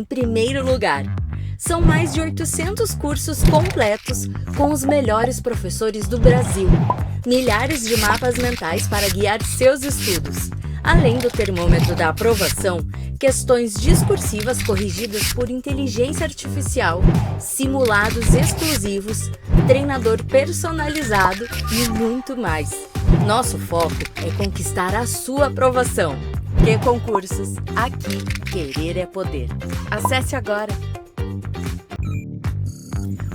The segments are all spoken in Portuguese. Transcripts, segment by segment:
em primeiro lugar. São mais de 800 cursos completos com os melhores professores do Brasil. Milhares de mapas mentais para guiar seus estudos. Além do termômetro da aprovação, questões discursivas corrigidas por inteligência artificial, simulados exclusivos, treinador personalizado e muito mais. Nosso foco é conquistar a sua aprovação. Q-Concursos, aqui querer é poder. Acesse agora!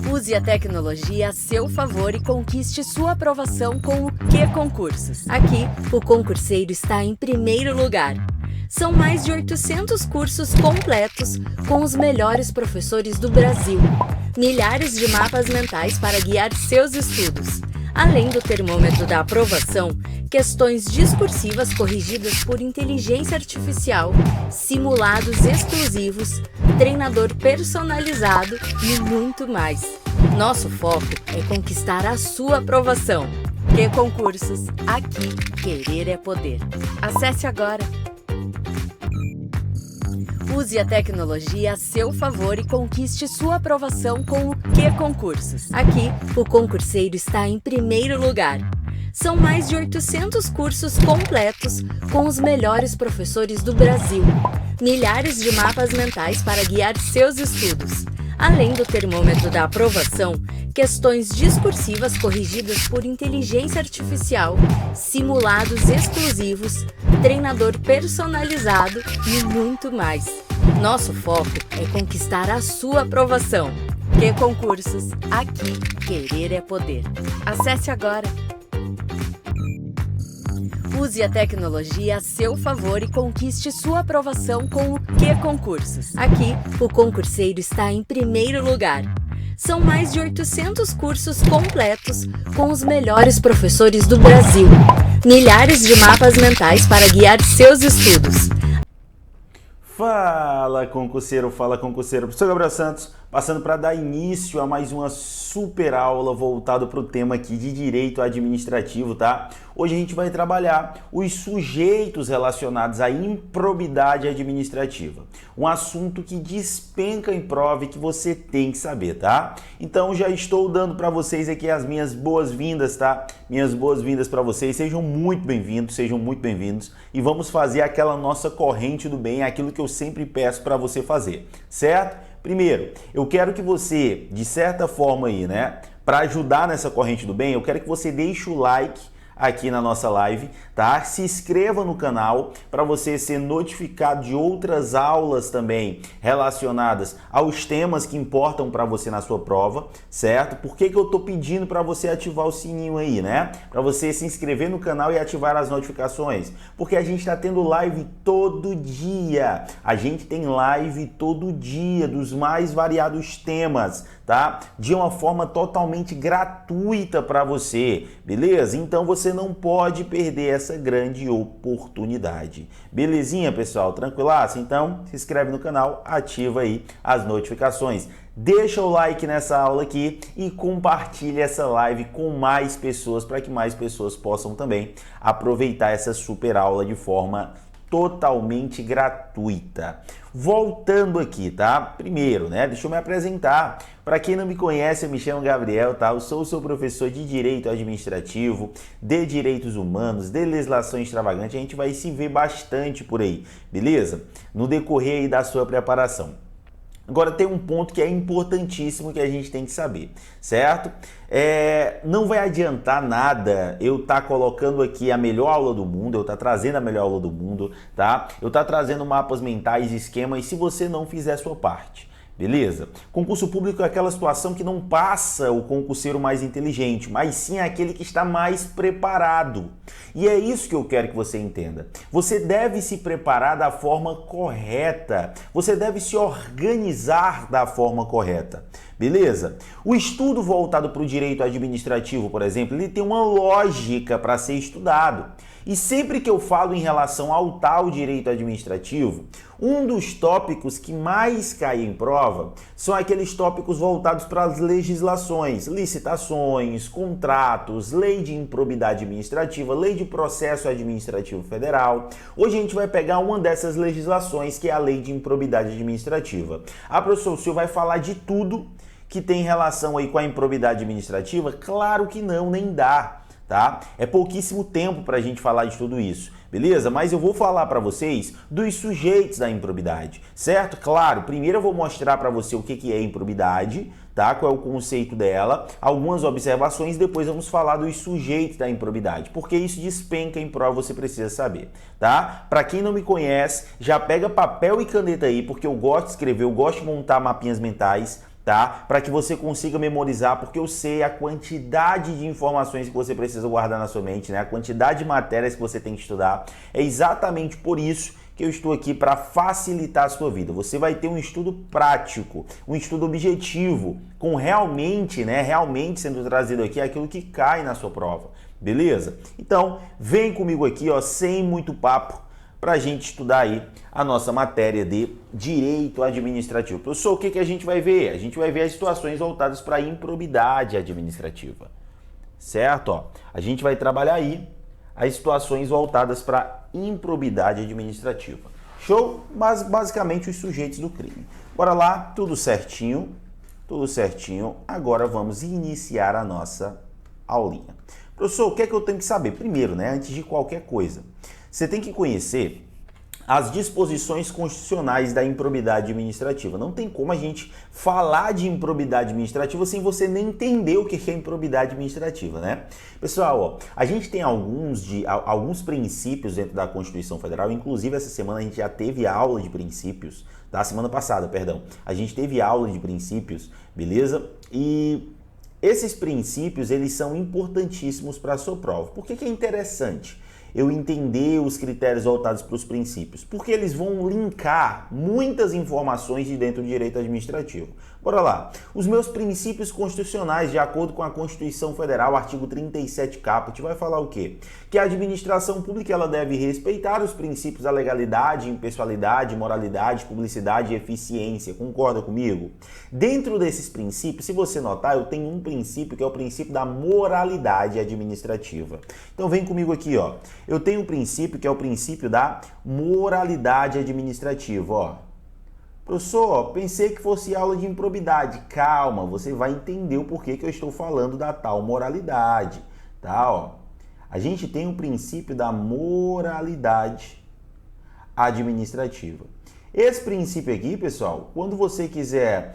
Use a tecnologia a seu favor e conquiste sua aprovação com o Q-Concursos. Aqui, o concurseiro está em primeiro lugar. São mais de 800 cursos completos com os melhores professores do Brasil. Milhares de mapas mentais para guiar seus estudos. Além do termômetro da aprovação, questões discursivas corrigidas por inteligência artificial, simulados exclusivos, treinador personalizado e muito mais. Nosso foco é conquistar a sua aprovação. Q-Concursos, aqui querer é poder. Acesse agora! Use a tecnologia a seu favor e conquiste sua aprovação com o Q-Concursos. Aqui, o concurseiro está em primeiro lugar. São mais de 800 cursos completos com os melhores professores do Brasil. Milhares de mapas mentais para guiar seus estudos. Além do termômetro da aprovação, questões discursivas corrigidas por inteligência artificial, simulados exclusivos, treinador personalizado e muito mais. Nosso foco é conquistar a sua aprovação. Q-Concursos, aqui querer é poder. Acesse agora! Use a tecnologia a seu favor e conquiste sua aprovação com o Q-Concursos. Aqui, o concurseiro está em primeiro lugar. São mais de 800 cursos completos com os melhores professores do Brasil. Milhares de mapas mentais para guiar seus estudos. Fala concurseiro, professor Gabriel Santos, passando para dar início a mais uma super aula voltada para o tema aqui de direito administrativo, tá? Hoje a gente vai trabalhar os sujeitos relacionados à improbidade administrativa, um assunto que despenca em prova e que você tem que saber, tá? Então já estou dando para vocês aqui as minhas boas-vindas, tá? Minhas boas-vindas para vocês, sejam muito bem-vindos e vamos fazer aquela nossa corrente do bem, aquilo que eu sempre peço para você fazer, certo? Primeiro, eu quero que você, de certa forma aí, né, para ajudar nessa corrente do bem, eu quero que você deixe o like aqui na nossa live, tá? Se inscreva no canal para você ser notificado de outras aulas também relacionadas aos temas que importam para você na sua prova, certo? Por que que eu tô pedindo para você ativar o sininho aí, né? Para você se inscrever no canal e ativar as notificações, porque a gente está tendo live todo dia. A gente tem live todo dia dos mais variados temas, tá? De uma forma totalmente gratuita para você, beleza? Então você não pode perder essa grande oportunidade. Belezinha, pessoal? Tranquilaço? Então se inscreve no canal, ativa aí as notificações. Deixa o like nessa aula aqui e compartilha essa live com mais pessoas para que mais pessoas possam também aproveitar essa super aula de forma totalmente gratuita. Voltando aqui, tá? Primeiro, né? Deixa eu me apresentar. Para quem não me conhece, eu me chamo Gabriel, tá? Eu sou o seu professor de Direito Administrativo, de Direitos Humanos, de Legislação Extravagante. A gente vai se ver bastante por aí, beleza? No decorrer aí da sua preparação. Agora tem um ponto que é importantíssimo que a gente tem que saber, certo? Não vai adiantar nada eu estar colocando aqui a melhor aula do mundo, eu estar trazendo a melhor aula do mundo, tá? Eu estar trazendo mapas mentais, esquemas, se você não fizer a sua parte. Beleza? Concurso público é aquela situação que não passa o concurseiro mais inteligente, mas sim aquele que está mais preparado. E é isso que eu quero que você entenda. Você deve se preparar da forma correta. Você deve se organizar da forma correta. Beleza? O estudo voltado para o direito administrativo, por exemplo, ele tem uma lógica para ser estudado. E sempre que eu falo em relação ao tal direito administrativo, um dos tópicos que mais cai em prova são aqueles tópicos voltados para as legislações, licitações, contratos, lei de improbidade administrativa, lei de processo administrativo federal. Hoje a gente vai pegar uma dessas legislações, que é a lei de improbidade administrativa. Professor, o senhor vai falar de tudo que tem relação aí com a improbidade administrativa? Claro que não, nem dá. Tá? É pouquíssimo tempo para a gente falar de tudo isso, beleza? Mas eu vou falar para vocês dos sujeitos da improbidade, certo? Claro, primeiro eu vou mostrar para você o que é improbidade, tá? Qual é o conceito dela, algumas observações, depois vamos falar dos sujeitos da improbidade, porque isso despenca em prova, você precisa saber, tá? Para quem não me conhece, já pega papel e caneta aí, porque eu gosto de escrever, eu gosto de montar mapinhas mentais, tá? Para que você consiga memorizar, porque eu sei a quantidade de informações que você precisa guardar na sua mente, né? A quantidade de matérias que você tem que estudar. É exatamente por isso que eu estou aqui, para facilitar a sua vida. Você vai ter um estudo prático, um estudo objetivo, com realmente sendo trazido aqui aquilo que cai na sua prova, beleza? Então, vem comigo aqui, ó, sem muito papo, para a gente estudar aí a nossa matéria de direito administrativo. Professor, o que a gente vai ver? A gente vai ver as situações voltadas para a improbidade administrativa, certo? Ó, a gente vai trabalhar aí as situações voltadas para a improbidade administrativa. Show? Mas basicamente os sujeitos do crime. Bora lá, tudo certinho, tudo certinho. Agora vamos iniciar a nossa aulinha. Professor, o que é que eu tenho que saber? Primeiro, né, antes de qualquer coisa, você tem que conhecer as disposições constitucionais da improbidade administrativa. Não tem como a gente falar de improbidade administrativa sem você nem entender o que é improbidade administrativa, né? Pessoal, ó, a gente tem alguns princípios dentro da Constituição Federal, inclusive essa semana a gente já teve aula de princípios, tá? Semana passada, perdão. A gente teve aula de princípios, beleza? E esses princípios, eles são importantíssimos para a sua prova. Por que é interessante eu entender os critérios voltados para os princípios? Porque eles vão linkar muitas informações de dentro do direito administrativo. Bora lá. Os meus princípios constitucionais, de acordo com a Constituição Federal, artigo 37 caput, vai falar o quê? Que a administração pública ela deve respeitar os princípios da legalidade, impessoalidade, moralidade, publicidade e eficiência. Concorda comigo? Dentro desses princípios, se você notar, eu tenho um princípio que é o princípio da moralidade administrativa. Então vem comigo aqui, ó. Eu tenho um princípio que é o princípio da moralidade administrativa, ó. Professor, pensei que fosse aula de improbidade. Calma, você vai entender o porquê que eu estou falando da tal moralidade, tá? Ó, a gente tem o princípio da moralidade administrativa. Esse princípio aqui, pessoal, quando você quiser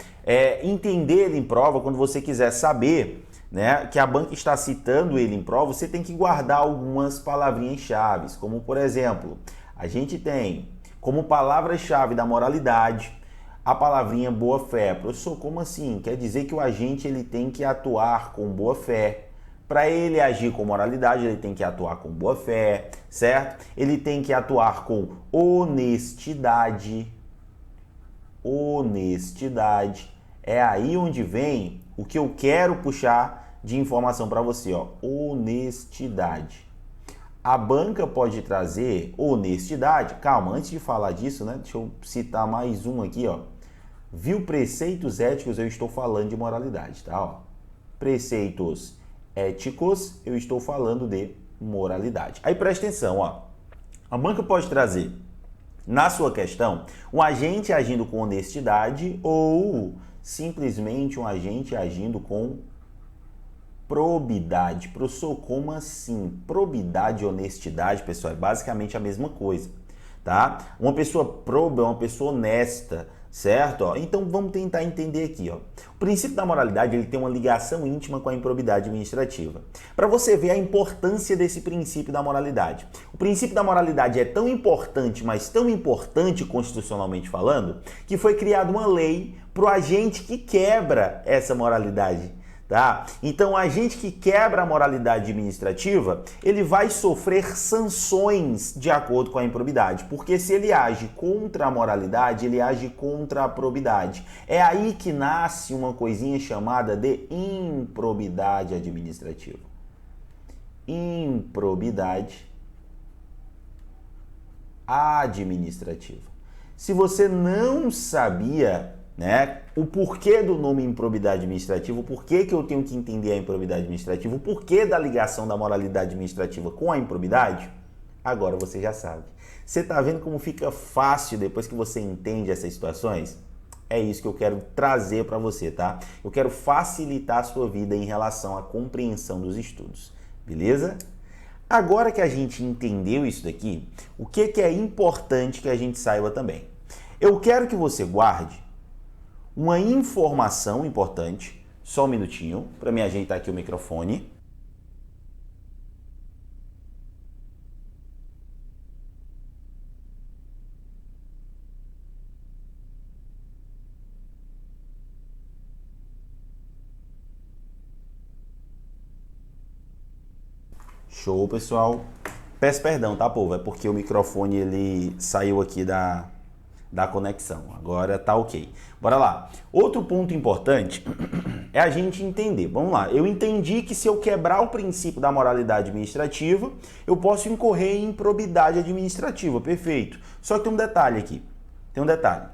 entender ele em prova, quando você quiser saber, né, que a banca está citando ele em prova, você tem que guardar algumas palavrinhas-chave, como por exemplo, a gente tem como palavra-chave da moralidade a palavrinha boa-fé. Professor, como assim? Quer dizer que o agente ele tem que atuar com boa-fé. Para ele agir com moralidade, ele tem que atuar com boa-fé, certo? Ele tem que atuar com honestidade. Honestidade. É aí onde vem o que eu quero puxar de informação para você, ó. Honestidade. A banca pode trazer honestidade. Calma, antes de falar disso, né? Deixa eu citar mais um aqui, ó. Viu preceitos éticos, eu estou falando de moralidade, tá? Ó. Preceitos éticos, eu estou falando de moralidade. Aí presta atenção, ó. A banca pode trazer na sua questão um agente agindo com honestidade ou simplesmente um agente agindo com probidade. Professor, como assim? Probidade e honestidade, pessoal, é basicamente a mesma coisa, tá? Uma pessoa proba é uma pessoa honesta, certo? Ó, então vamos tentar entender aqui, ó. O princípio da moralidade ele tem uma ligação íntima com a improbidade administrativa. Para você ver a importância desse princípio da moralidade. O princípio da moralidade é tão importante, mas tão importante constitucionalmente falando, que foi criada uma lei para o agente que quebra essa moralidade. Tá? Então, a gente que quebra a moralidade administrativa, ele vai sofrer sanções de acordo com a improbidade, porque se ele age contra a moralidade, ele age contra a probidade. É aí que nasce uma coisinha chamada de improbidade administrativa. Improbidade administrativa. Se você não sabia, né, o porquê do nome improbidade administrativa, o porquê que eu tenho que entender a improbidade administrativa, o porquê da ligação da moralidade administrativa com a improbidade, agora você já sabe. Você tá vendo como fica fácil depois que você entende essas situações? É isso que eu quero trazer para você, tá? Eu quero facilitar a sua vida em relação à compreensão dos estudos, beleza? Agora que a gente entendeu isso daqui, o que é importante que a gente saiba também? Eu quero que você guarde uma informação importante, só um minutinho, para me ajeitar aqui o microfone. Show, pessoal. Peço perdão, tá, povo? É porque o microfone ele saiu aqui da conexão. Agora tá ok. Bora lá. Outro ponto importante é a gente entender. Vamos lá. Eu entendi que se eu quebrar o princípio da moralidade administrativa, eu posso incorrer em improbidade administrativa. Perfeito. Só que tem um detalhe aqui. Tem um detalhe.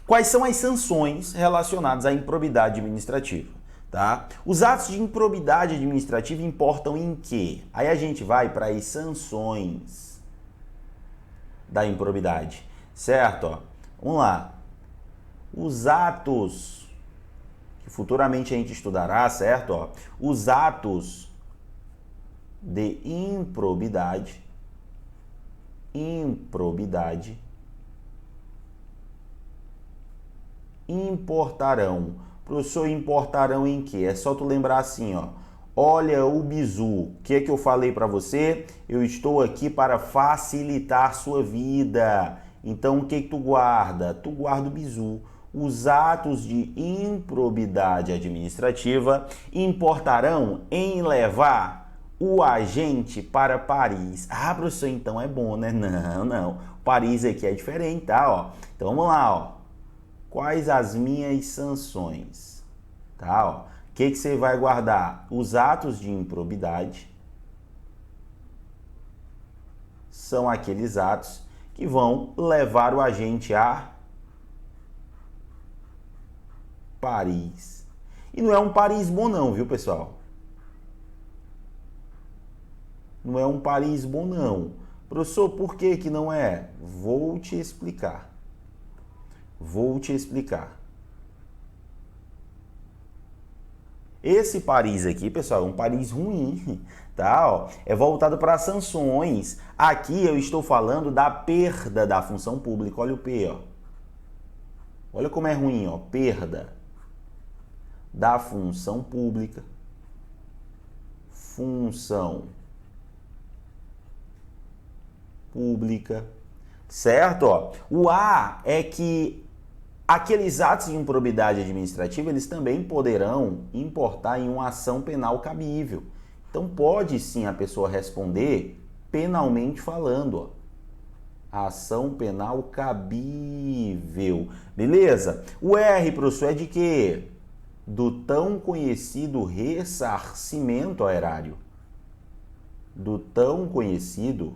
Quais são as sanções relacionadas à improbidade administrativa? Tá? Os atos de improbidade administrativa importam em quê? Aí a gente vai para as sanções da improbidade, certo? Ó, vamos lá. Os atos que futuramente a gente estudará, certo? Ó, os atos de improbidade importarão. Professor, importarão em quê? É só tu lembrar assim, ó. Olha o bizu. O que é que eu falei para você? Eu estou aqui para facilitar sua vida. Então, o que que tu guarda? Tu guarda o bizu. Os atos de improbidade administrativa importarão em levar o agente para Paris. Ah, professor, então é bom, né? Não. Paris aqui é diferente, tá? Ó. Então, vamos lá, ó. Quais as minhas sanções? Tá, ó. O que você vai guardar? Os atos de improbidade são aqueles atos que vão levar o agente a Paris. E não é um Paris bom não, viu, pessoal? Não é um Paris bom não. Professor, por que que não é? Vou te explicar. Esse Paris aqui, pessoal, é um Paris ruim, tá? Ó, é voltado para sanções. Aqui eu estou falando da perda da função pública. Olha o P, ó. Olha como é ruim, ó. Perda da função pública. Função pública. Certo? Ó. O A é que aqueles atos de improbidade administrativa, eles também poderão importar em uma ação penal cabível. Então, pode sim a pessoa responder penalmente falando, ó. Ação penal cabível. Beleza? O R, professor, é de quê? Do tão conhecido ressarcimento ao erário. Do tão conhecido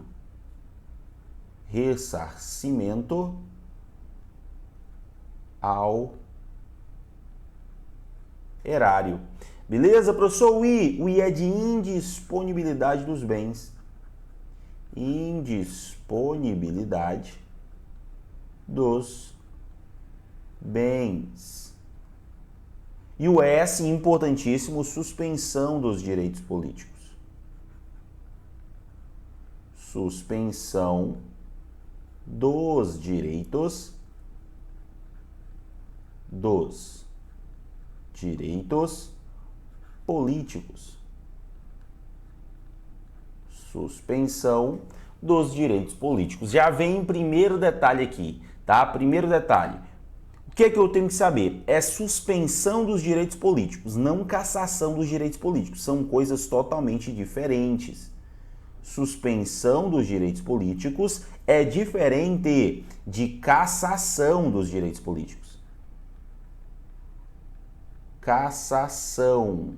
ressarcimento ao erário. Beleza, professor? O I é de indisponibilidade dos bens. Indisponibilidade dos bens. E o S, importantíssimo, suspensão dos direitos políticos. Suspensão dos direitos políticos. Suspensão dos direitos políticos. Já vem em primeiro detalhe aqui, tá? Primeiro detalhe. O que eu tenho que saber? É suspensão dos direitos políticos, não cassação dos direitos políticos. São coisas totalmente diferentes. Suspensão dos direitos políticos é diferente de cassação dos direitos políticos. Cassação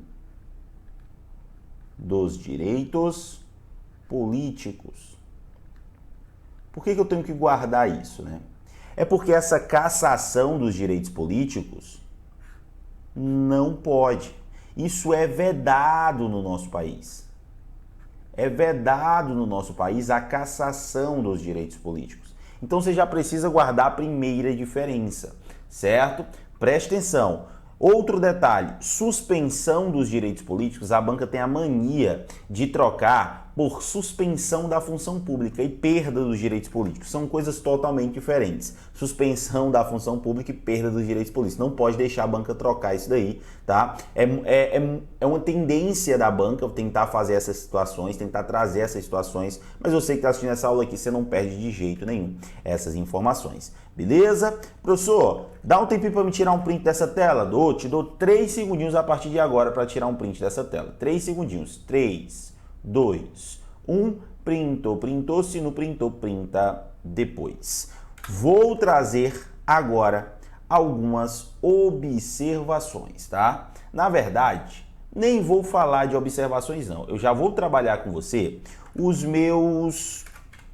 dos direitos políticos. Por que eu tenho que guardar isso, né? É porque essa cassação dos direitos políticos não pode. Isso é vedado no nosso país. É vedado no nosso país a cassação dos direitos políticos. Então você já precisa guardar a primeira diferença, certo? Preste atenção. Outro detalhe, suspensão dos direitos políticos, a banca tem a mania de trocar por suspensão da função pública e perda dos direitos políticos. São coisas totalmente diferentes. Suspensão da função pública e perda dos direitos políticos. Não pode deixar a banca trocar isso daí, tá? É uma tendência da banca tentar fazer essas situações, tentar trazer essas situações, mas eu sei que está assistindo essa aula aqui, você não perde de jeito nenhum essas informações. Beleza? Professor, dá um tempinho para me tirar um print dessa tela? Te dou 3 segundinhos a partir de agora para tirar um print dessa tela. 3 segundinhos. 3, 2, 1. Printou. Se não printou, printa depois. Vou trazer agora algumas observações, tá? Na verdade, nem vou falar de observações, não. Eu já vou trabalhar com você os meus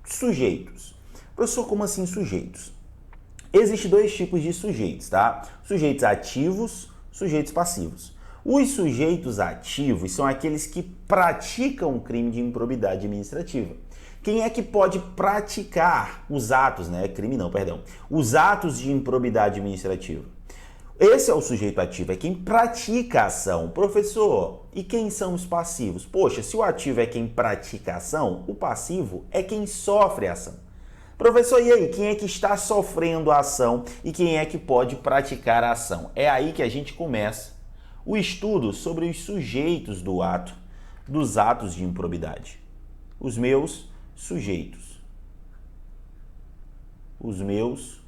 sujeitos. Professor, como assim sujeitos? Existem 2 tipos de sujeitos, tá? Sujeitos ativos, sujeitos passivos. Os sujeitos ativos são aqueles que praticam o crime de improbidade administrativa. Quem é que pode praticar os atos, né? Crime não, perdão. Os atos de improbidade administrativa. Esse é o sujeito ativo, é quem pratica a ação. Professor, e quem são os passivos? Poxa, se o ativo é quem pratica a ação, o passivo é quem sofre a ação. Professor, e aí, quem é que está sofrendo a ação e quem é que pode praticar a ação? É aí que a gente começa o estudo sobre os sujeitos do ato, dos atos de improbidade. Os meus sujeitos. Os meus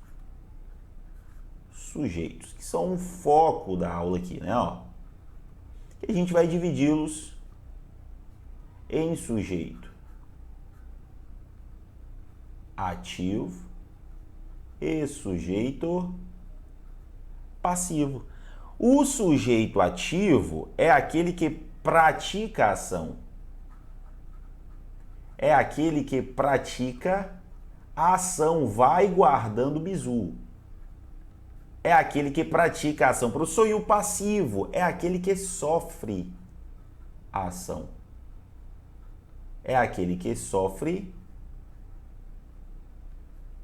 sujeitos, que são um foco da aula aqui, né? Ó, que a gente vai dividi-los em sujeito ativo e sujeito passivo. O sujeito ativo é aquele que pratica a ação. É aquele que pratica a ação, vai guardando o bizu. É aquele que pratica a ação. Professor, e o passivo? É aquele que sofre a ação. É aquele que sofre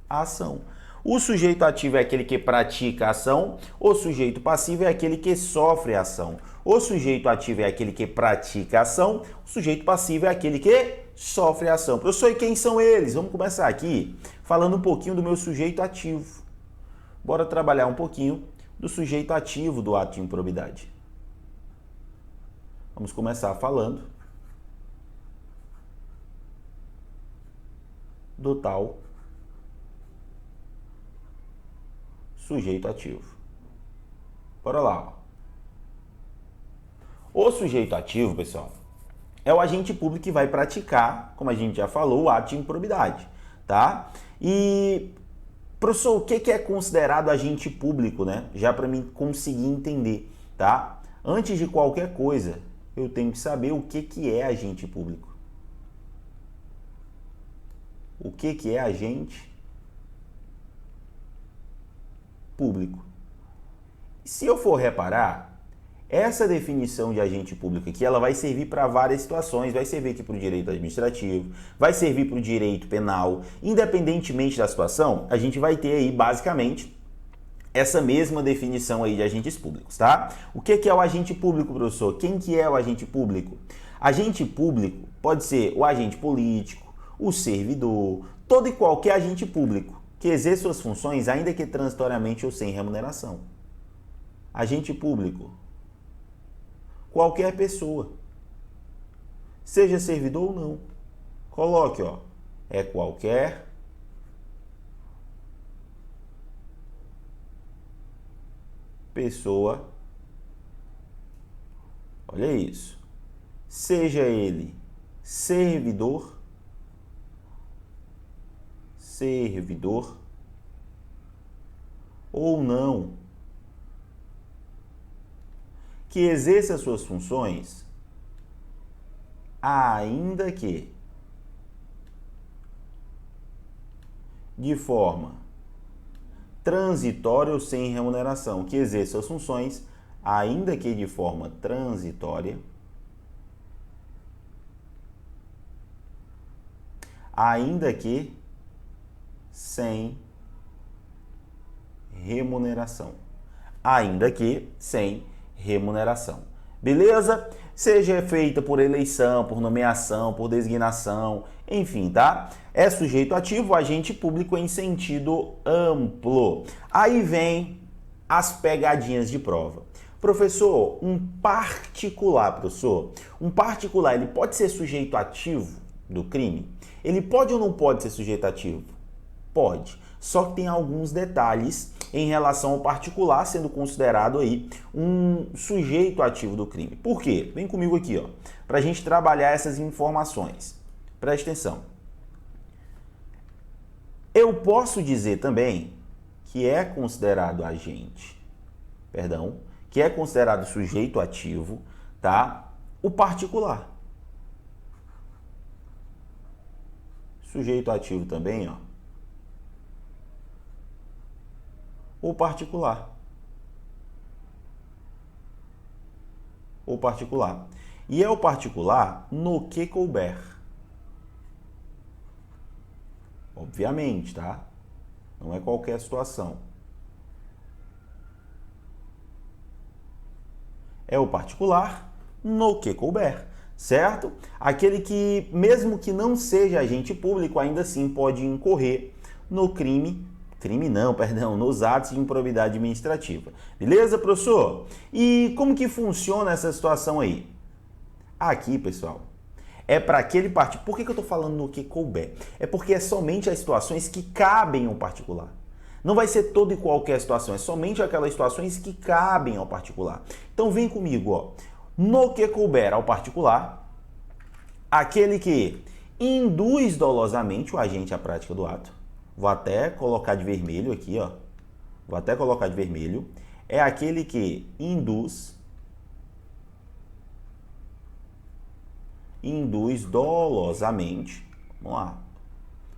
a ação. O sujeito ativo é aquele que pratica a ação, o sujeito passivo é aquele que sofre a ação. O sujeito ativo é aquele que pratica a ação, o sujeito passivo é aquele que sofre a ação. Professor, e quem são eles? Vamos começar aqui falando um pouquinho do meu sujeito ativo. Bora trabalhar um pouquinho do sujeito ativo do ato de improbidade. Vamos começar falando do tal sujeito ativo. Bora lá. Ó. O sujeito ativo, pessoal, é o agente público que vai praticar, como a gente já falou, o ato de improbidade, tá? E, professor, o que é considerado agente público, né? Já para mim conseguir entender, tá? Antes de qualquer coisa, eu tenho que saber o que é agente público. O que é agente público? Se eu for reparar, essa definição de agente público aqui, ela vai servir para várias situações, vai servir aqui para o direito administrativo, vai servir para o direito penal, independentemente da situação, a gente vai ter aí basicamente essa mesma definição aí de agentes públicos, tá? O que é o agente público, professor? Quem que é o agente público? Agente público pode ser o agente político, o servidor, todo e qualquer agente público que exerce suas funções, ainda que transitoriamente ou sem remuneração. Agente público, qualquer pessoa, seja servidor ou não. Coloque, ó, é qualquer pessoa, olha isso, seja ele servidor ou não, que exerça suas funções, ainda que de forma transitória ou sem remuneração, que exerça suas funções, ainda que de forma transitória, ainda que sem remuneração. Ainda que sem remuneração. Beleza? Seja feita por eleição, por nomeação, por designação, enfim, tá? É sujeito ativo, agente público em sentido amplo. Aí vem as pegadinhas de prova. Professor, um particular, ele pode ser sujeito ativo do crime? Ele pode ou não pode ser sujeito ativo? Pode. Só que tem alguns detalhes em relação ao particular sendo considerado aí um sujeito ativo do crime. Por quê? Vem comigo aqui, ó, para a gente trabalhar essas informações. Preste atenção. Eu posso dizer também que é considerado que é considerado sujeito ativo, tá? O particular. Sujeito ativo também, ó. O particular. E é o particular no que couber. Obviamente, tá? Não é qualquer situação. É o particular no que couber, certo? Aquele que, mesmo que não seja agente público, ainda assim pode incorrer no nos atos de improbidade administrativa. Beleza, professor? E como que funciona essa situação aí? Aqui, pessoal, é para aquele particular. Por que eu estou falando no que couber? É porque é somente as situações que cabem ao particular. Não vai ser toda e qualquer situação, é somente aquelas situações que cabem ao particular. Então vem comigo, ó. No que couber ao particular, aquele que induz dolosamente o agente à prática do ato. Vou até colocar de vermelho aqui, ó. É aquele que induz dolosamente. Vamos lá.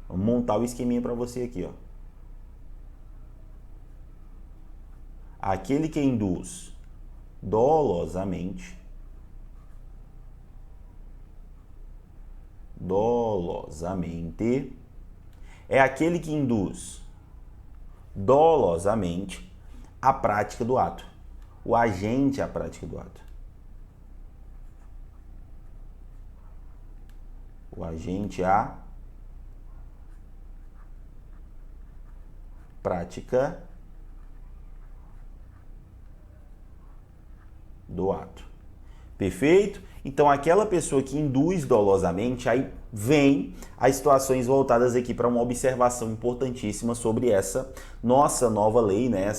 Vamos montar o esqueminha para você aqui, ó. Aquele que induz dolosamente é aquele que induz dolosamente a prática do ato, o agente à prática do ato. O agente à prática do ato. Perfeito? Então, aquela pessoa que induz dolosamente, aí vem as situações voltadas aqui para uma observação importantíssima sobre essa nossa nova lei, né?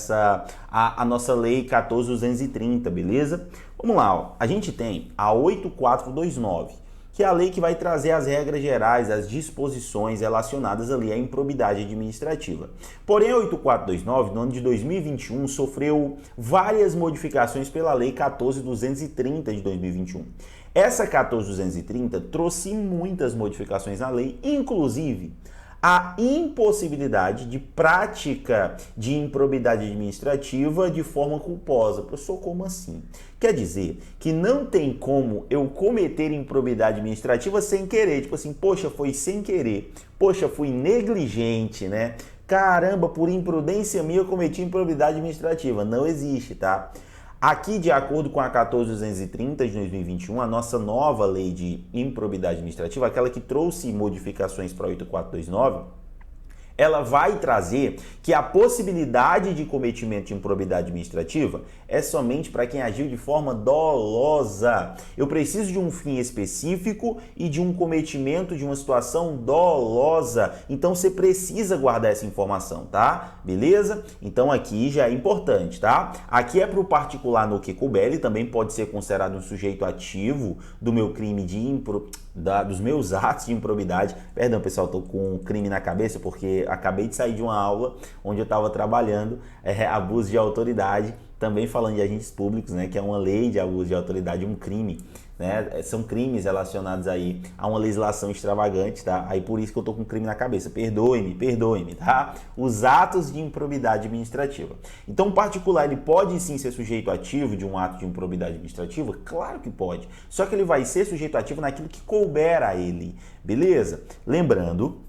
A nossa lei 14.230, beleza? Vamos lá, ó. A gente tem a 8.429, que é a lei que vai trazer as regras gerais, as disposições relacionadas ali à improbidade administrativa. Porém, a 8.429, no ano de 2021, sofreu várias modificações pela lei 14.230 de 2021. Essa 14.230 trouxe muitas modificações na lei, inclusive a impossibilidade de prática de improbidade administrativa de forma culposa. Professor, como assim? Quer dizer que não tem como eu cometer improbidade administrativa sem querer. Tipo assim, poxa, foi sem querer. Poxa, fui negligente, né? Caramba, por imprudência minha eu cometi improbidade administrativa. Não existe, tá? Aqui, de acordo com a 14.230 de 2021, a nossa nova lei de improbidade administrativa, aquela que trouxe modificações para a 8.429, ela vai trazer que a possibilidade de cometimento de improbidade administrativa é somente para quem agiu de forma dolosa. Eu preciso de um fim específico e de um cometimento de uma situação dolosa. Então você precisa guardar essa informação, tá? Beleza? Então aqui já é importante, tá? Aqui é para o particular no que couber, ele também pode ser considerado um sujeito ativo do meu crime dos meus atos de improbidade. Perdão, pessoal, tô com um crime na cabeça porque acabei de sair de uma aula onde eu estava trabalhando abuso de autoridade, também falando de agentes públicos, né, que é uma lei de abuso de autoridade, um crime, né, são crimes relacionados aí a uma legislação extravagante, tá? Aí por isso que eu tô com crime na cabeça, perdoe-me, tá? Os atos de improbidade administrativa. Então, o particular, ele pode sim ser sujeito ativo de um ato de improbidade administrativa? Claro que pode, só que ele vai ser sujeito ativo naquilo que couber a ele, beleza? Lembrando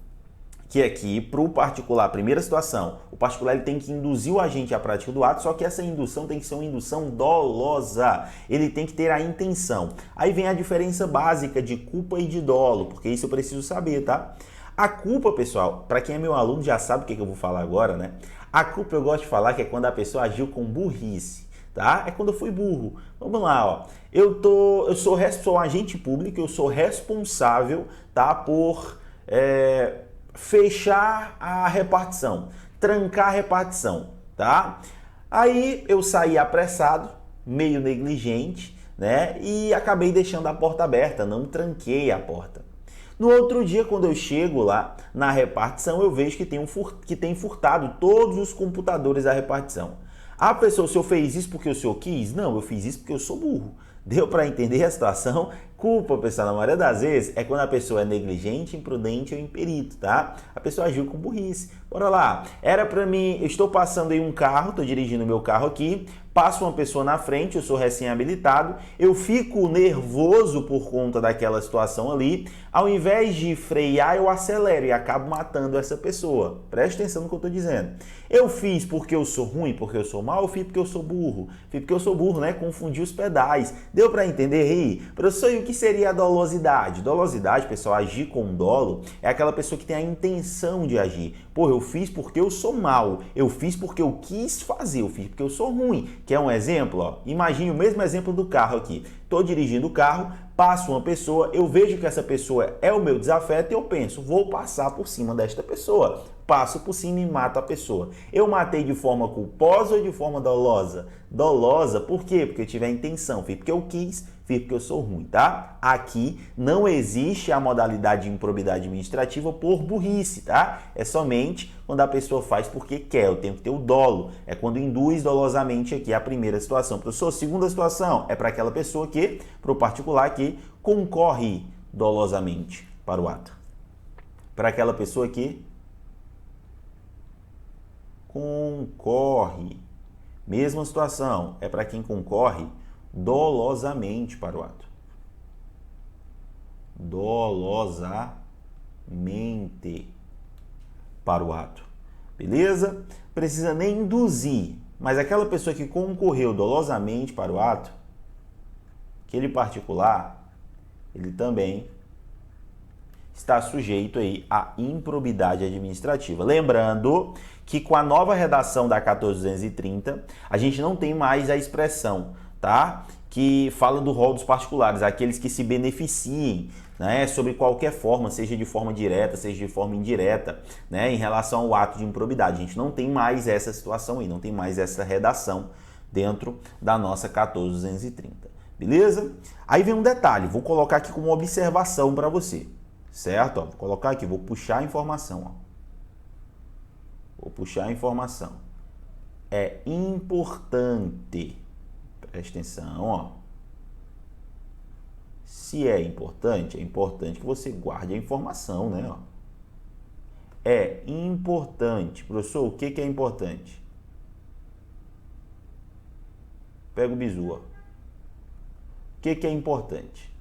que aqui, para o particular, primeira situação, o particular ele tem que induzir o agente à prática do ato, só que essa indução tem que ser uma indução dolosa, ele tem que ter a intenção. Aí vem a diferença básica de culpa e de dolo, porque isso eu preciso saber, tá? A culpa, pessoal, para quem é meu aluno já sabe o que eu vou falar agora, né? A culpa eu gosto de falar que é quando a pessoa agiu com burrice, tá? É quando eu fui burro. Vamos lá, ó. Eu sou agente público, eu sou responsável, tá, por fechar a repartição, trancar a repartição, tá? Aí eu saí apressado, meio negligente, né? E acabei deixando a porta aberta, não tranquei a porta. No outro dia, quando eu chego lá na repartição, eu vejo que tem furtado todos os computadores da repartição. Ah, pessoal, o senhor fez isso porque o senhor quis? Não, eu fiz isso porque eu sou burro. Deu para entender a situação? Culpa, pessoal, na maioria das vezes, é quando a pessoa é negligente, imprudente ou imperito, tá? A pessoa agiu com burrice. Bora lá. Era para mim, eu estou passando aí um carro, estou dirigindo meu carro aqui, passa uma pessoa na frente, eu sou recém-habilitado, eu fico nervoso por conta daquela situação ali, ao invés de frear, eu acelero e acabo matando essa pessoa. Preste atenção no que eu estou dizendo. Eu fiz porque eu sou ruim, porque eu sou mau, eu fiz porque eu sou burro. Fiz porque eu sou burro, né? Confundi os pedais. Deu para entender aí? Professor, e o que seria a dolosidade? Dolosidade, pessoal, agir com dolo, é aquela pessoa que tem a intenção de agir. Pô, eu fiz porque eu sou mau, eu fiz porque eu quis fazer, eu fiz porque eu sou ruim. Quer um exemplo? Ó? Imagine o mesmo exemplo do carro aqui. Estou dirigindo o carro, passa uma pessoa, eu vejo que essa pessoa é o meu desafeto e eu penso, vou passar por cima desta pessoa. Passo por cima e mato a pessoa. Eu matei de forma culposa ou de forma dolosa? Dolosa, por quê? Porque eu tive a intenção, fiz porque eu quis, fiz porque eu sou ruim, tá? Aqui não existe a modalidade de improbidade administrativa por burrice, tá? É somente quando a pessoa faz porque quer, eu tenho que ter o dolo. É quando induz dolosamente aqui a primeira situação. Professor, segunda situação é para aquela pessoa que, para o particular que concorre dolosamente para o ato. Para aquela pessoa que concorre. Mesma situação, é para quem concorre dolosamente para o ato. Dolosamente para o ato. Beleza? Precisa nem induzir, mas aquela pessoa que concorreu dolosamente para o ato, aquele particular, ele também está sujeito aí à improbidade administrativa. Lembrando que com a nova redação da 14.230, a gente não tem mais a expressão, tá? Que fala do rol dos particulares, aqueles que se beneficiem, né, sobre qualquer forma, seja de forma direta, seja de forma indireta, né, em relação ao ato de improbidade. A gente não tem mais essa situação aí, não tem mais essa redação dentro da nossa 14.230. Beleza? Aí vem um detalhe, vou colocar aqui como observação para você. Certo? Ó, vou colocar aqui, vou puxar a informação. Ó. Vou puxar a informação. É importante, preste atenção, ó. Se é importante que você guarde a informação, né? Ó. É importante. Professor, o que é importante? Pega o bizu, ó. O que é importante?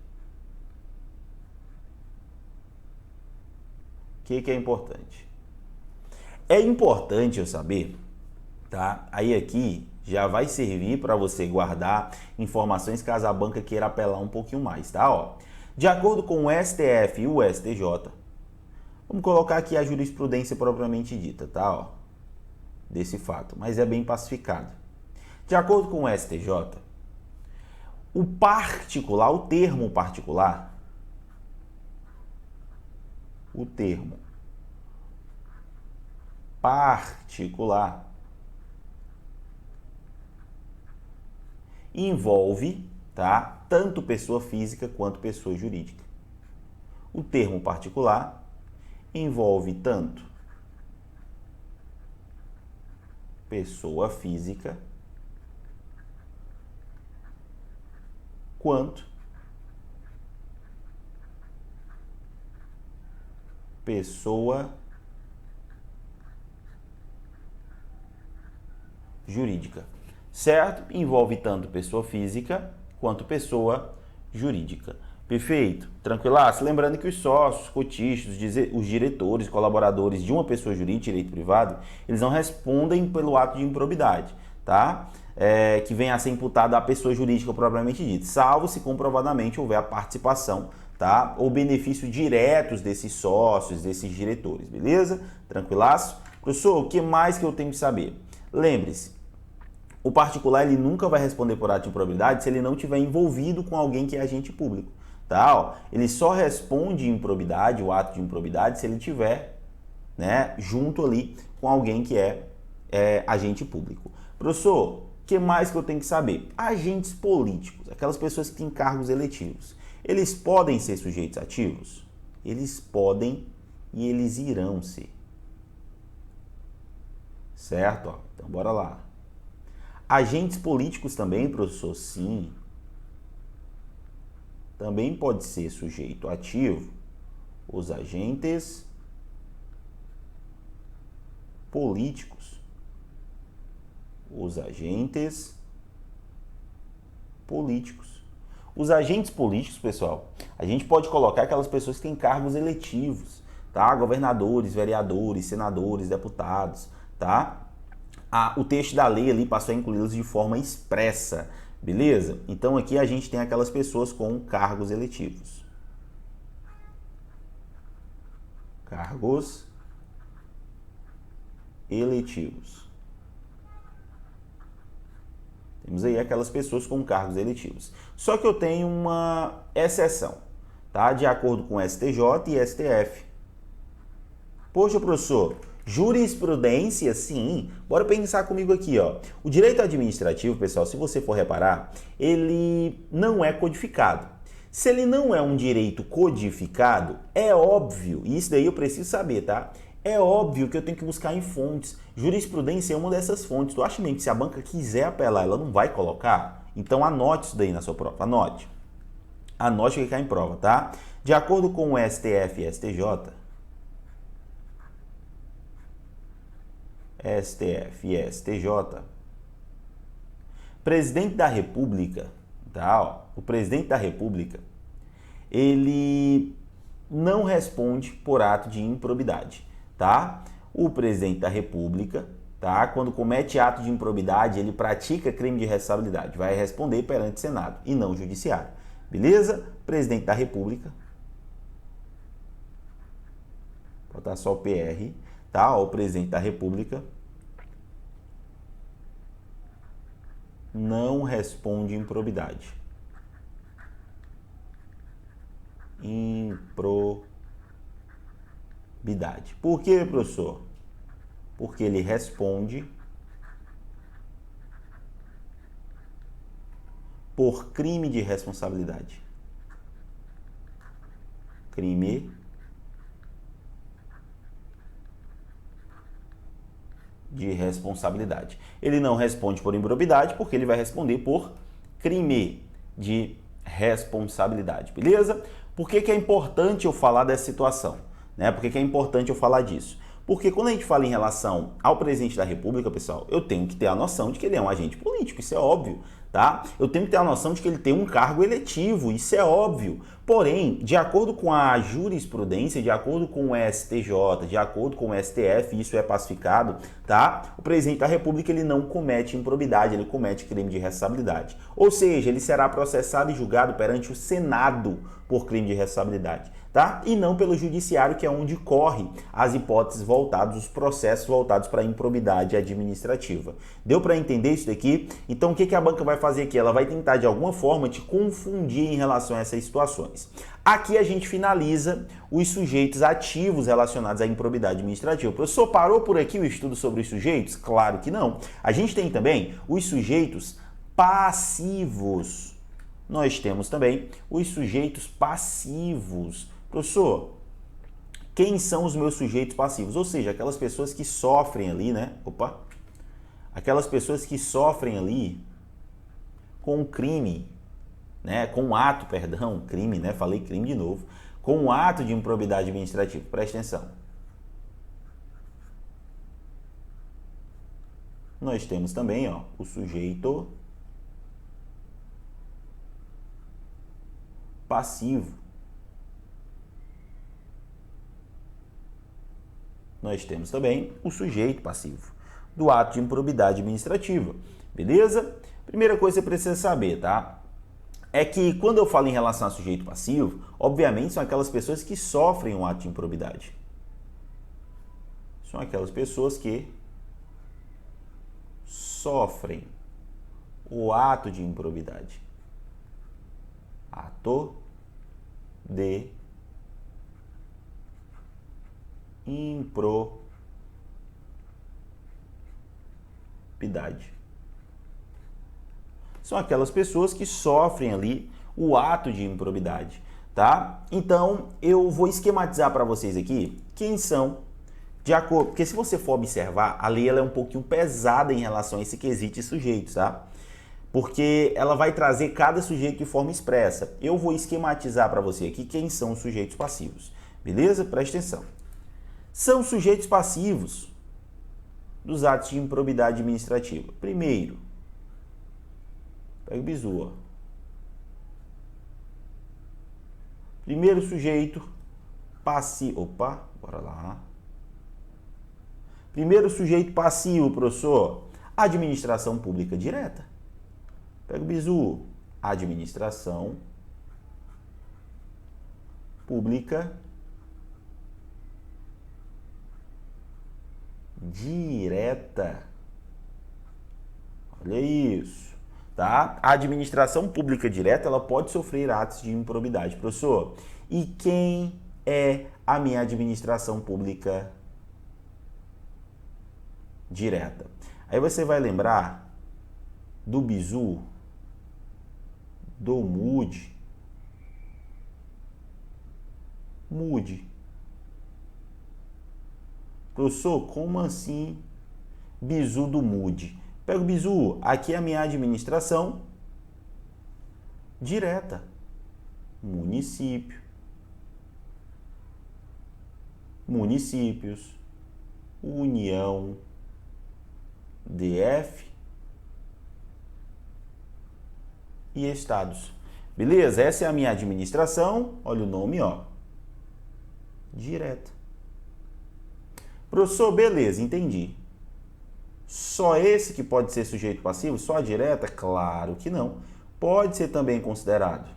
O que é importante? É importante eu saber, tá? Aí aqui já vai servir para você guardar informações caso a banca queira apelar um pouquinho mais, tá? Ó, de acordo com o STF e o STJ, Vamos colocar aqui a jurisprudência propriamente dita, tá? Ó, desse fato, mas é bem pacificado. De acordo com o STJ, o particular, o termo particular, envolve, tá, tanto pessoa física quanto pessoa jurídica. O termo particular envolve tanto pessoa física quanto pessoa jurídica, certo? Envolve tanto pessoa física quanto pessoa jurídica. Perfeito? Tranquilaço? Lembrando que os sócios, cotistas, os diretores, colaboradores de uma pessoa jurídica, direito privado, eles não respondem pelo ato de improbidade, tá? Que venha a ser imputado à pessoa jurídica propriamente dita, salvo se comprovadamente houver a participação, tá? Ou benefícios diretos desses sócios, desses diretores, beleza? Tranquilaço? Professor, o que mais que eu tenho que saber? Lembre-se, o particular ele nunca vai responder por ato de improbidade se ele não estiver envolvido com alguém que é agente público. Tá? Ó, ele só responde improbidade, o ato de improbidade, se ele estiver, né, junto ali com alguém que é agente público. Professor, o que mais que eu tenho que saber? Agentes políticos, aquelas pessoas que têm cargos eletivos, eles podem ser sujeitos ativos? Eles podem e eles irão ser. Certo? Ó, então bora lá. Agentes políticos também, professor? Sim. Também pode ser sujeito ativo os agentes políticos. Os agentes políticos. Os agentes políticos, pessoal, a gente pode colocar aquelas pessoas que têm cargos eletivos, tá? Governadores, vereadores, senadores, deputados, tá? O texto da lei ali passou a incluí-los de forma expressa. Beleza? Então aqui a gente tem aquelas pessoas com cargos eletivos. Cargos eletivos. Temos aí aquelas pessoas com cargos eletivos. Só que eu tenho uma exceção, tá? De acordo com STJ e STF. Poxa, professor, jurisprudência, sim. Bora pensar comigo aqui, ó. O direito administrativo, pessoal, se você for reparar, ele não é codificado. Se ele não é um direito codificado, é óbvio, e isso daí eu preciso saber, tá? É óbvio que eu tenho que buscar em fontes. Jurisprudência é uma dessas fontes. Tu acha mesmo que se a banca quiser apelar, ela não vai colocar? Então anote isso daí na sua prova. Anote. Anote o que cai em prova, tá? De acordo com o STF e STJ, presidente da República, tá? Ó, o presidente da República, ele não responde por ato de improbidade, tá? O presidente da República, tá? Quando comete ato de improbidade, ele pratica crime de responsabilidade, vai responder perante o Senado e não o Judiciário, beleza? Presidente da República, vou botar só o PR, tá? O presidente da República não responde improbidade. Improbidade. Por quê, professor? Porque ele responde por crime de responsabilidade. Crime de responsabilidade. Ele não responde por improbidade porque ele vai responder por crime de responsabilidade, beleza? Por que é importante eu falar dessa situação? Né? Por que é importante eu falar disso? Porque quando a gente fala em relação ao presidente da República, pessoal, eu tenho que ter a noção de que ele é um agente político, isso é óbvio, tá? Eu tenho que ter a noção de que ele tem um cargo eletivo, isso é óbvio. Porém, de acordo com a jurisprudência, de acordo com o STJ, de acordo com o STF, isso é pacificado, tá? O presidente da República, ele não comete improbidade, ele comete crime de responsabilidade. Ou seja, ele será processado e julgado perante o Senado por crime de responsabilidade. tá? E não pelo judiciário, que é onde corre as hipóteses voltadas, os processos voltados para a improbidade administrativa. Deu para entender isso daqui? Então, o que a banca vai fazer aqui? Ela vai tentar, de alguma forma, te confundir em relação a essas situações. Aqui a gente finaliza os sujeitos ativos relacionados à improbidade administrativa. O professor parou por aqui o estudo sobre os sujeitos? Claro que não. A gente tem também os sujeitos passivos. Nós temos também os sujeitos passivos. Professor, quem são os meus sujeitos passivos? Ou seja, aquelas pessoas que sofrem ali, né? Aquelas pessoas que sofrem ali com o crime, né? Com o ato, perdão, crime, né? Falei crime de novo. Com o ato de improbidade administrativa. Presta atenção. Nós temos também, ó, o sujeito passivo. Nós temos também o sujeito passivo do ato de improbidade administrativa, beleza? Primeira coisa que você precisa saber, tá? É que quando eu falo em relação a sujeito passivo, obviamente são aquelas pessoas que sofrem um ato de improbidade. São aquelas pessoas que sofrem o ato de improbidade. Ato de improbidade. São aquelas pessoas que sofrem ali o ato de improbidade, tá? Então, eu vou esquematizar para vocês aqui quem são, de acordo, porque se você for observar, a lei ela é um pouquinho pesada em relação a esse quesito de sujeitos, tá? Porque ela vai trazer cada sujeito de forma expressa. Eu vou esquematizar para você aqui quem são os sujeitos passivos, beleza? Presta atenção. São sujeitos passivos dos atos de improbidade administrativa. Primeiro, pega o bizu, ó. Primeiro sujeito passivo. Opa, bora lá. Primeiro sujeito passivo, professor, administração pública direta. Pega o bizu. Administração pública direta. Olha isso, tá? A administração pública direta, ela pode sofrer atos de improbidade. Professor, e quem é a minha administração pública direta? Aí você vai lembrar do bizu, do MUD. MUD. Professor, como assim bizu do MUD? Pega o bizu, aqui é a minha administração direta. Município. Municípios. União. DF. E estados. Beleza? Essa é a minha administração. Olha o nome, ó. Direta. Professor, beleza, entendi. Só esse que pode ser sujeito passivo? Só a direta? Claro que não. Pode ser também considerado.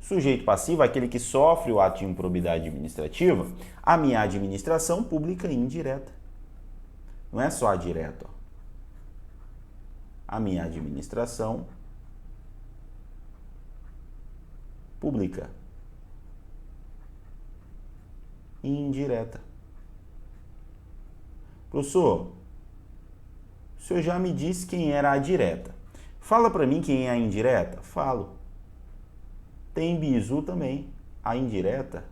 Sujeito passivo é aquele que sofre o ato de improbidade administrativa, a minha administração pública indireta. Não é só a direta, ó. A minha administração pública indireta. Professor, o senhor já me disse quem era a direta. Fala para mim quem é a indireta? Falo. Tem bizu também. A indireta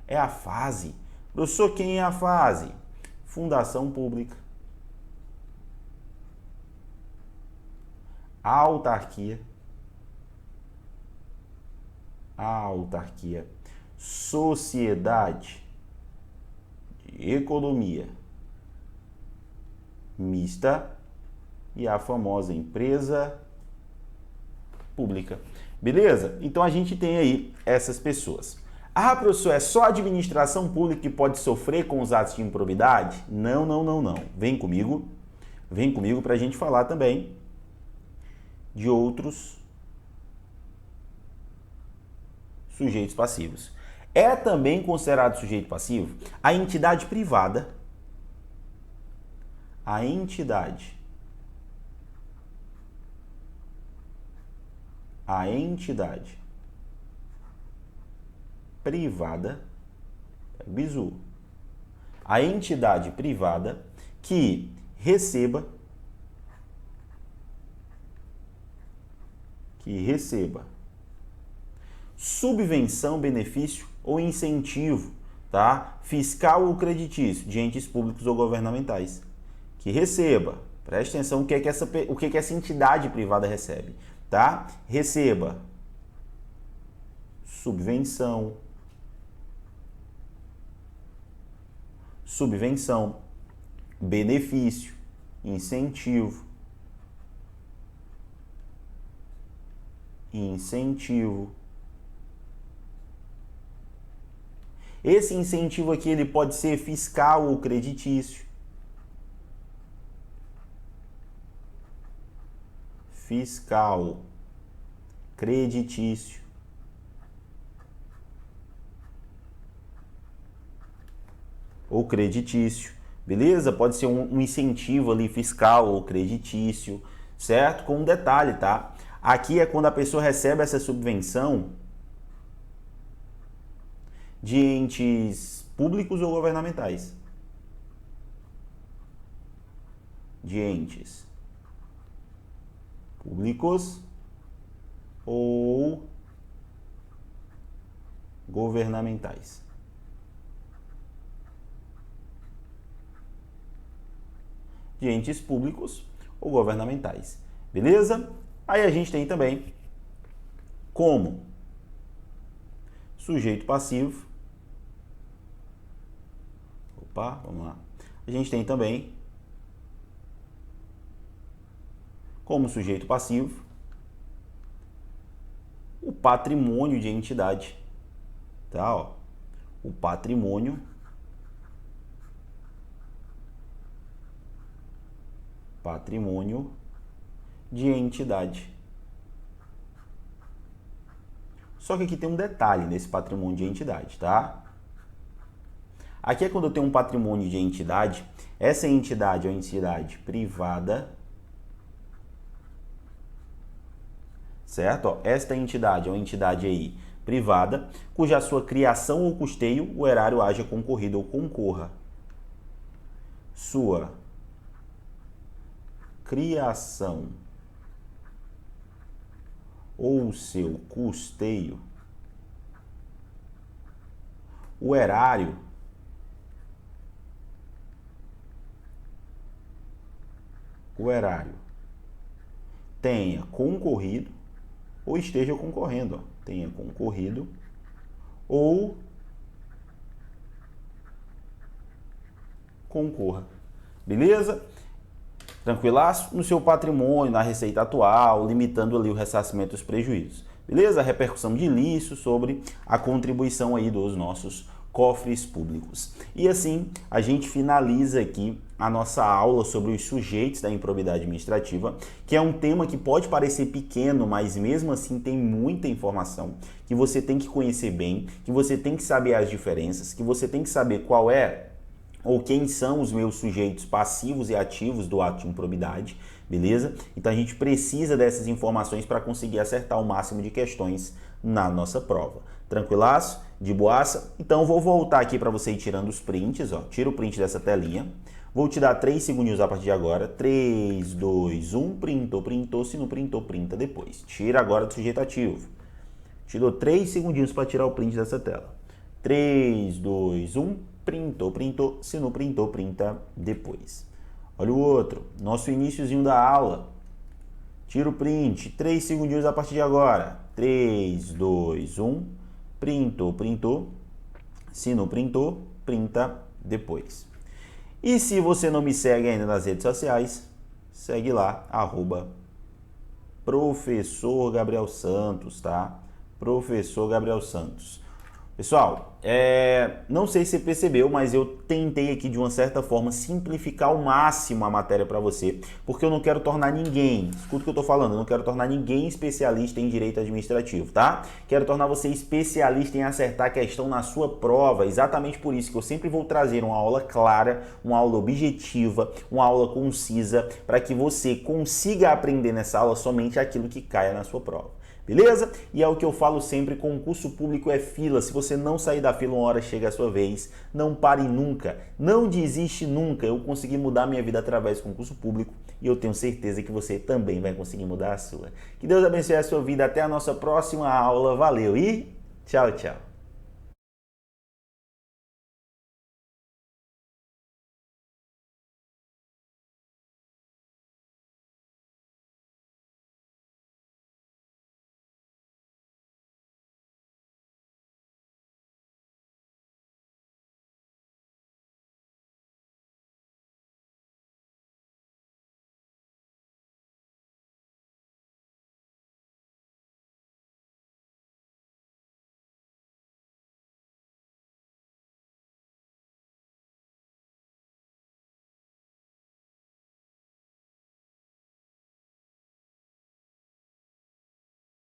é a fase. Professor, quem é a fase? Fundação pública. Autarquia. Autarquia. Sociedade de economia mista e a famosa empresa pública. Beleza? Então a gente tem aí essas pessoas. Ah, professor, é só a administração pública que pode sofrer com os atos de improbidade? Não, não, não, não. Vem comigo para a gente falar também de outros sujeitos passivos. É também considerado sujeito passivo a entidade privada, a entidade privada, bizu, a entidade privada que receba subvenção, benefício ou incentivo, tá? Fiscal ou creditício de entes públicos ou governamentais. Que receba, preste atenção o que é que essa entidade privada recebe, tá? Receba subvenção, benefício, incentivo, Esse incentivo aqui ele pode ser fiscal ou creditício. Fiscal, creditício. Ou creditício, beleza? Pode ser um incentivo ali fiscal ou creditício, certo? Com um detalhe, tá? Aqui é quando a pessoa recebe essa subvenção de entes públicos ou governamentais. De entes públicos ou governamentais. De entes públicos ou governamentais. Beleza? Aí a gente tem também como sujeito passivo. Vamos lá. A gente tem também como sujeito passivo o patrimônio de entidade, tá? Ó, o patrimônio de entidade. Só que aqui tem um detalhe nesse patrimônio de entidade, tá? Aqui é quando eu tenho um patrimônio de entidade, essa entidade é uma entidade privada, certo? Ó, esta entidade é uma entidade aí privada, cuja sua criação ou custeio o erário haja concorrido ou concorra. Sua criação ou seu custeio, o erário tenha concorrido ou esteja concorrendo, ó, tenha concorrido ou concorra. Beleza? Tranquilaço? No seu patrimônio, na receita atual, limitando ali o ressarcimento dos prejuízos. Beleza? A repercussão de ilícito sobre a contribuição aí dos nossos cofres públicos. E assim, a gente finaliza aqui a nossa aula sobre os sujeitos da improbidade administrativa, que é um tema que pode parecer pequeno, mas mesmo assim tem muita informação que você tem que conhecer bem, que você tem que saber as diferenças, que você tem que saber qual é ou quem são os meus sujeitos passivos e ativos do ato de improbidade, beleza? Então a gente precisa dessas informações para conseguir acertar o máximo de questões na nossa prova. Tranquilaço? De boaça? Então vou voltar aqui para você ir tirando os prints, ó. Tira o print dessa telinha. Vou te dar 3 segundinhos a partir de agora. 3, 2, 1, printou. Se não printou, printa depois. Tira agora do sujeito ativo. Te dou 3 segundinhos para tirar o print dessa tela. 3, 2, 1, printou. Se não printou, printa depois. Olha o outro. Nosso iniciozinho da aula. Tira o print. 3 segundinhos a partir de agora. 3, 2, 1, printou. Se não printou, printa depois. E se você não me segue ainda nas redes sociais, segue lá, @Professor Gabriel Santos, tá? Professor Gabriel Santos. Pessoal, não sei se você percebeu, mas eu tentei aqui de uma certa forma simplificar ao máximo a matéria para você, porque eu não quero tornar ninguém, escuta o que eu tô falando, eu não quero tornar ninguém especialista em direito administrativo, tá? Quero tornar você especialista em acertar a questão na sua prova, exatamente por isso que eu sempre vou trazer uma aula clara, uma aula objetiva, uma aula concisa, para que você consiga aprender nessa aula somente aquilo que caia na sua prova. Beleza? E é o que eu falo sempre, concurso público é fila. Se você não sair da fila, uma hora chega a sua vez. Não pare nunca, não desiste nunca. Eu consegui mudar minha vida através do concurso público e eu tenho certeza que você também vai conseguir mudar a sua. Que Deus abençoe a sua vida. Até a nossa próxima aula. Valeu e tchau, tchau.